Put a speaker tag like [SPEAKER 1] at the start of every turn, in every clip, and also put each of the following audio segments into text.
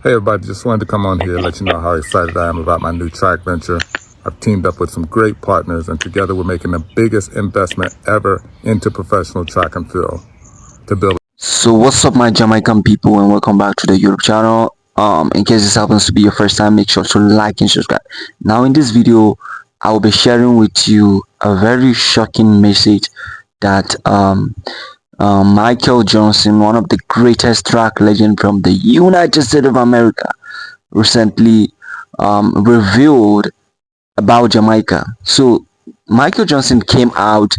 [SPEAKER 1] Hey everybody, just wanted to come on here and let you know how excited I am about my new track venture. I've teamed up with some great partners and together we're making the biggest investment ever into professional track and field to build.
[SPEAKER 2] So what's up my Jamaican people, and welcome back to the YouTube channel. In case this happens to be your first time, make sure to like and subscribe. Now in this video I will be sharing with you a very shocking message that Michael Johnson, one of the greatest track legends from the United States of America, recently revealed about Jamaica. So Michael Johnson came out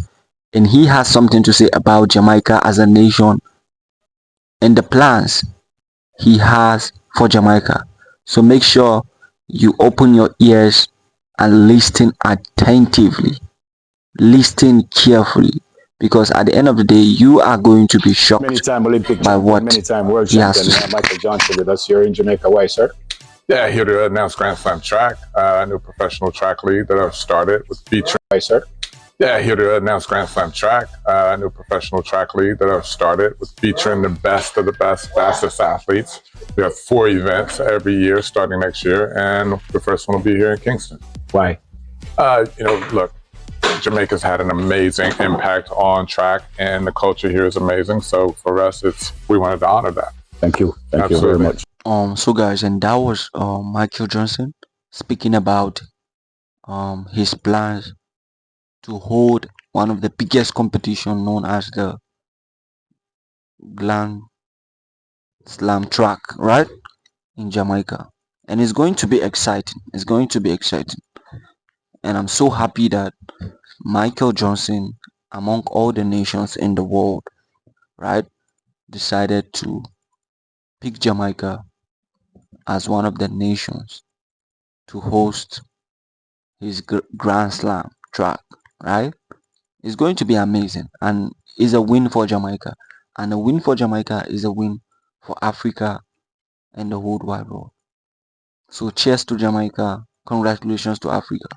[SPEAKER 2] and he has something to say about Jamaica as a nation and the plans he has for Jamaica. So make sure you open your ears and listen attentively, listen carefully, because at the end of the day you are going to be shocked
[SPEAKER 3] Many-time Olympic
[SPEAKER 2] by
[SPEAKER 3] champion,
[SPEAKER 2] what
[SPEAKER 3] many-time world
[SPEAKER 2] he has
[SPEAKER 3] champion,
[SPEAKER 2] to say.
[SPEAKER 3] Michael Johnson with us here in Jamaica. Why, sir?
[SPEAKER 1] Yeah, here to announce Grand Slam Track, a new professional track league that I've started with featuring.
[SPEAKER 3] Why, sir?
[SPEAKER 1] Yeah, here to announce Grand Slam Track, a new professional track league that I've started with featuring the best of the best, fastest athletes. We have 4 events every year starting next year, and the first one will be here in Kingston.
[SPEAKER 3] Why?
[SPEAKER 1] Look, Jamaica's had an amazing impact on track, and the culture here is amazing. So for us, we wanted to honor that.
[SPEAKER 3] Thank you. Thank you very much.
[SPEAKER 2] So guys, and that was Michael Johnson speaking about his plans to hold one of the biggest competition known as the Grand Slam Track, right, in Jamaica. And it's going to be exciting. It's going to be exciting. And I'm so happy that Michael Johnson, among all the nations in the world, right, decided to pick Jamaica as one of the nations to host his Grand Slam track, right? It's going to be amazing, and it's a win for Jamaica. And a win for Jamaica is a win for Africa and the whole wide world. So cheers to Jamaica. Congratulations to Africa.